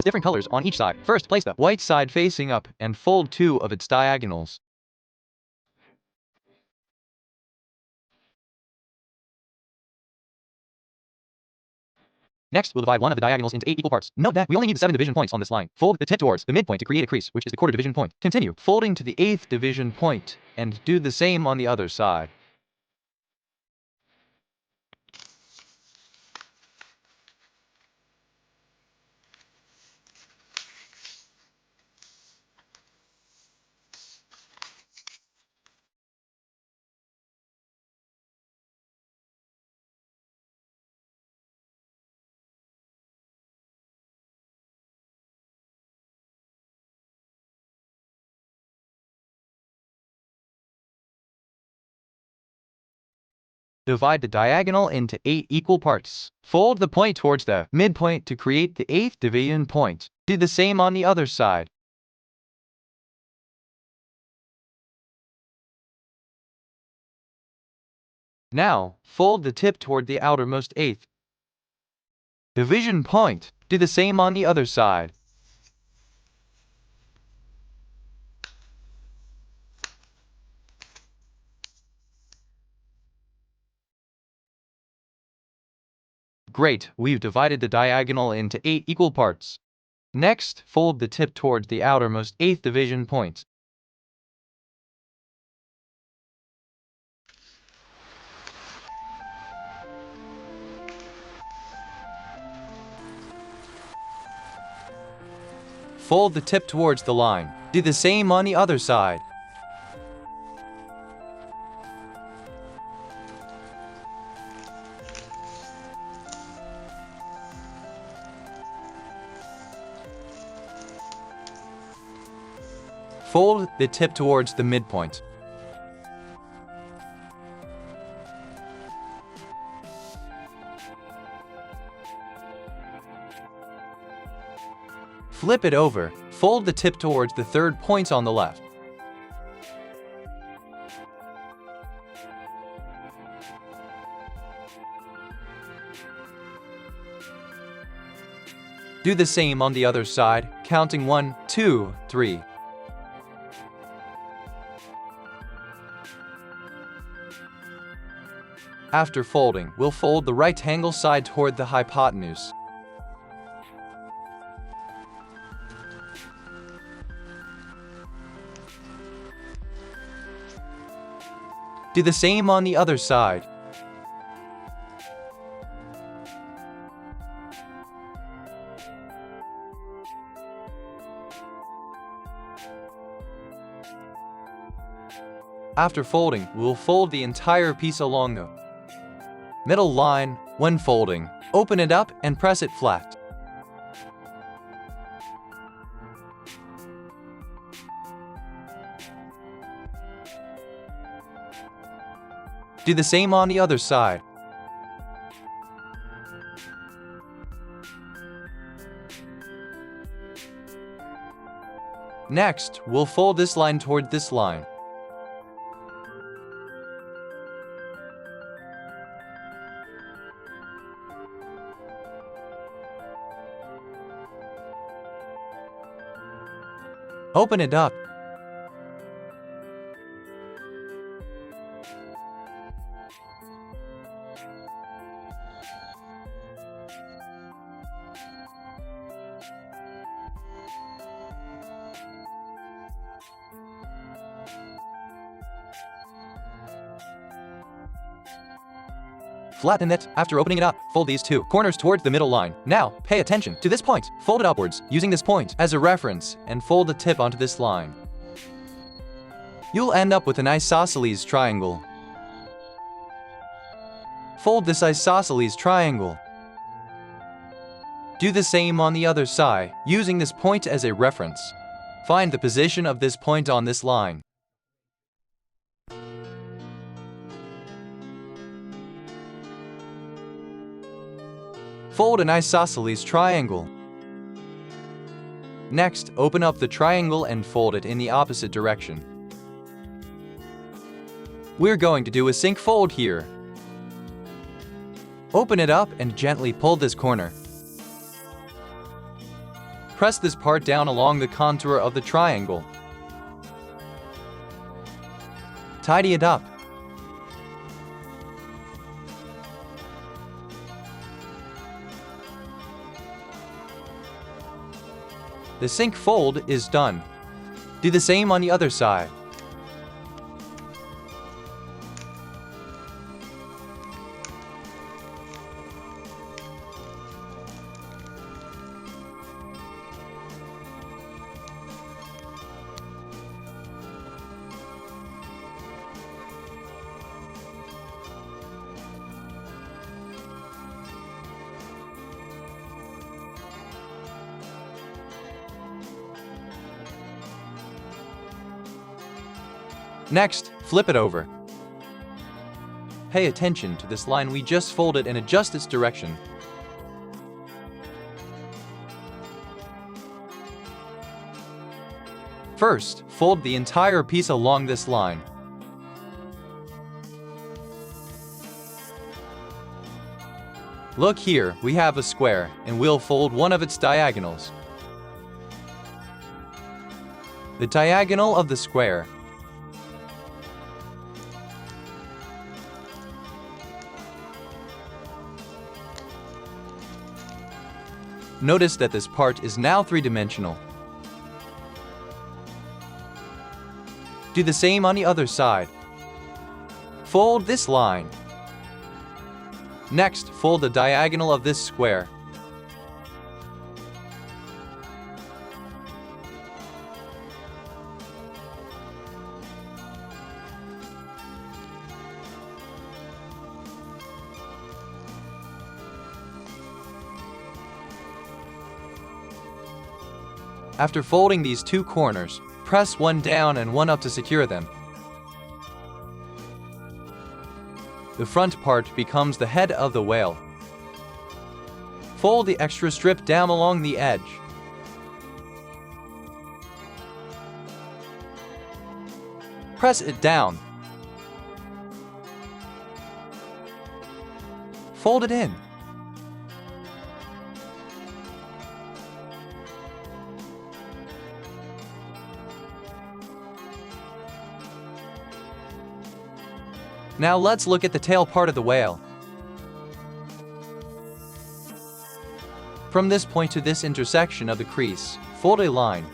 different colors on each side. First, place the white side facing up and fold 2 of its diagonals. Next, we'll divide one of the diagonals into 8 equal parts. Note that we only need 7 division points on this line. Fold the tip towards the midpoint to create a crease, which is the quarter division point. Continue folding to the 8th division point and do the same on the other side. Divide the diagonal into 8 equal parts. Fold the point towards the midpoint to create the 8th division point. Do the same on the other side. Now, fold the tip toward the outermost 8th division point. Do the same on the other side. Great, we've divided the diagonal into 8 equal parts. Next, fold the tip towards the outermost 8th division point. Fold the tip towards the line. Do the same on the other side. Fold the tip towards the midpoint. Flip it over. Fold the tip towards the 3rd point on the left. Do the same on the other side, counting 1, 2, 3. After folding, we'll fold the rectangle side toward the hypotenuse. Do the same on the other side. After folding, we'll fold the entire piece along the middle line. When folding, open it up and press it flat. Do the same on the other side. Next, we'll fold this line toward this line. Open it up. Flatten it. After opening it up, fold these 2 corners towards the middle line. Now, pay attention to this point. Fold it upwards, using this point as a reference, and fold the tip onto this line. You'll end up with an isosceles triangle. Fold this isosceles triangle. Do the same on the other side, using this point as a reference. Find the position of this point on this line. Fold an isosceles triangle. Next, open up the triangle and fold it in the opposite direction. We're going to do a sink fold here. Open it up and gently pull this corner. Press this part down along the contour of the triangle. Tidy it up. The sink fold is done. Do the same on the other side. Next, flip it over. Pay attention to this line we just folded and adjust its direction. First, fold the entire piece along this line. Look here, we have a square, and we'll fold one of its diagonals. The diagonal of the square. Notice that this part is now three-dimensional. Do the same on the other side. Fold this line. Next, fold the diagonal of this square. After folding these two corners, press one down and one up to secure them. The front part becomes the head of the whale. Fold the extra strip down along the edge. Press it down. Fold it in. Now let's look at the tail part of the whale. From this point to this intersection of the crease, fold a line.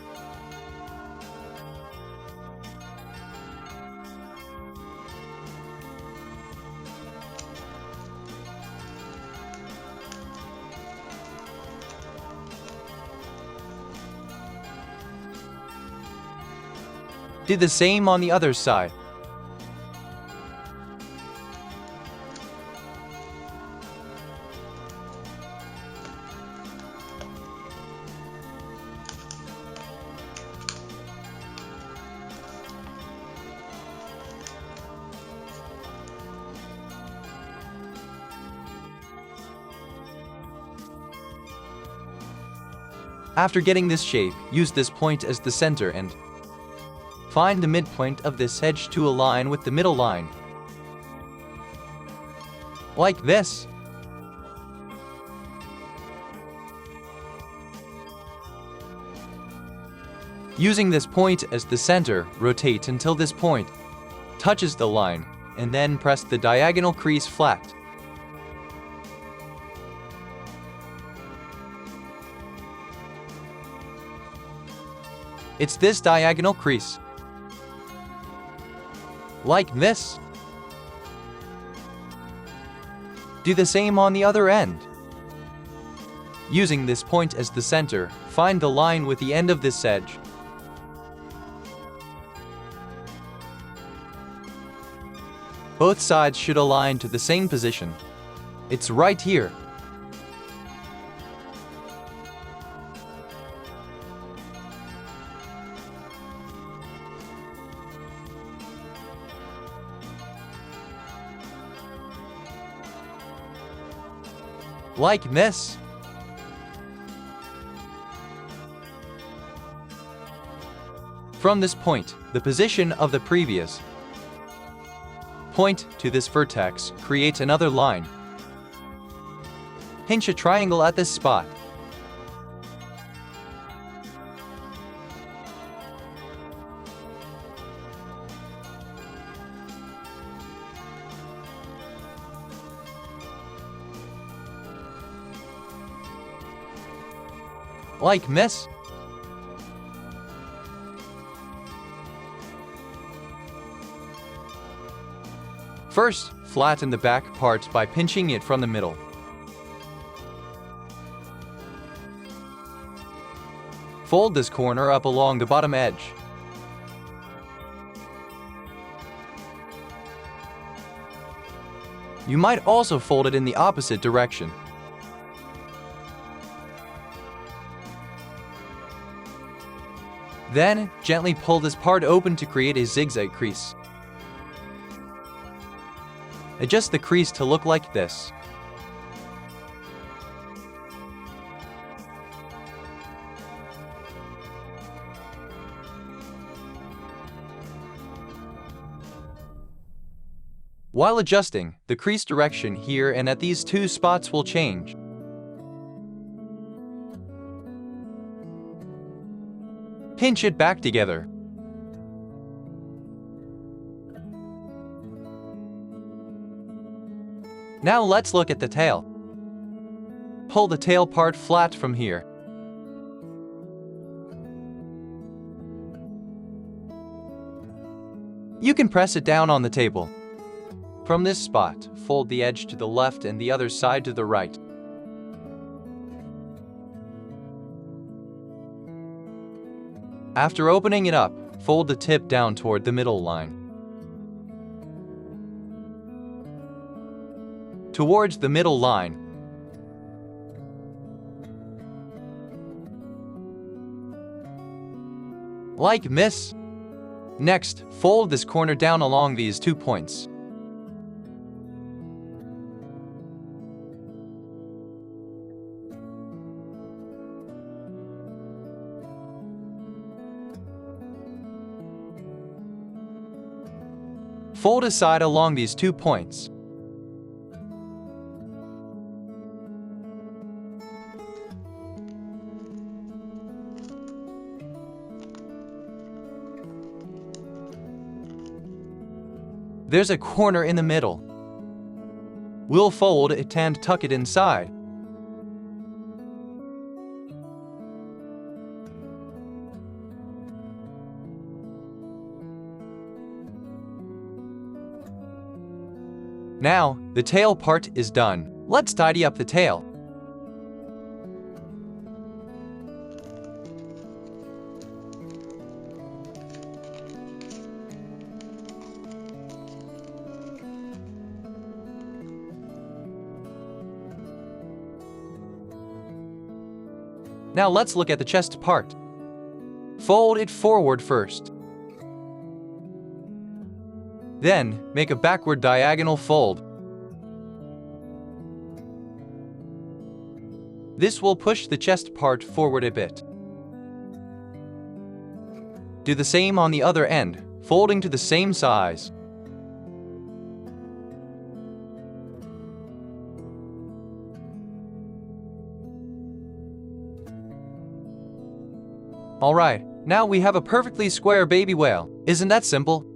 Do the same on the other side. After getting this shape, use this point as the center and find the midpoint of this edge to align with the middle line. Like this. Using this point as the center, rotate until this point touches the line, and then press the diagonal crease flat. It's this diagonal crease. Like this. Do the same on the other end. Using this point as the center, find the line with the end of this edge. Both sides should align to the same position. It's right here. Like this. From this point, the position of the previous point to this vertex creates another line. Pinch a triangle at this spot. Like miss? First, flatten the back part by pinching it from the middle. Fold this corner up along the bottom edge. You might also fold it in the opposite direction. Then, gently pull this part open to create a zigzag crease. Adjust the crease to look like this. While adjusting, the crease direction here and at these two spots will change. Pinch it back together. Now let's look at the tail. Pull the tail part flat from here. You can press it down on the table. From this spot, fold the edge to the left and the other side to the right. After opening it up, fold the tip down toward the middle line. Towards the middle line. Like miss. Next, fold this corner down along these 2 points. Fold aside along these 2 points. There's a corner in the middle. We'll fold it and tuck it inside. Now, the tail part is done. Let's tidy up the tail. Now let's look at the chest part. Fold it forward first. Then, make a backward diagonal fold. This will push the chest part forward a bit. Do the same on the other end, folding to the same size. Alright, now we have a perfectly square baby whale. Isn't that simple?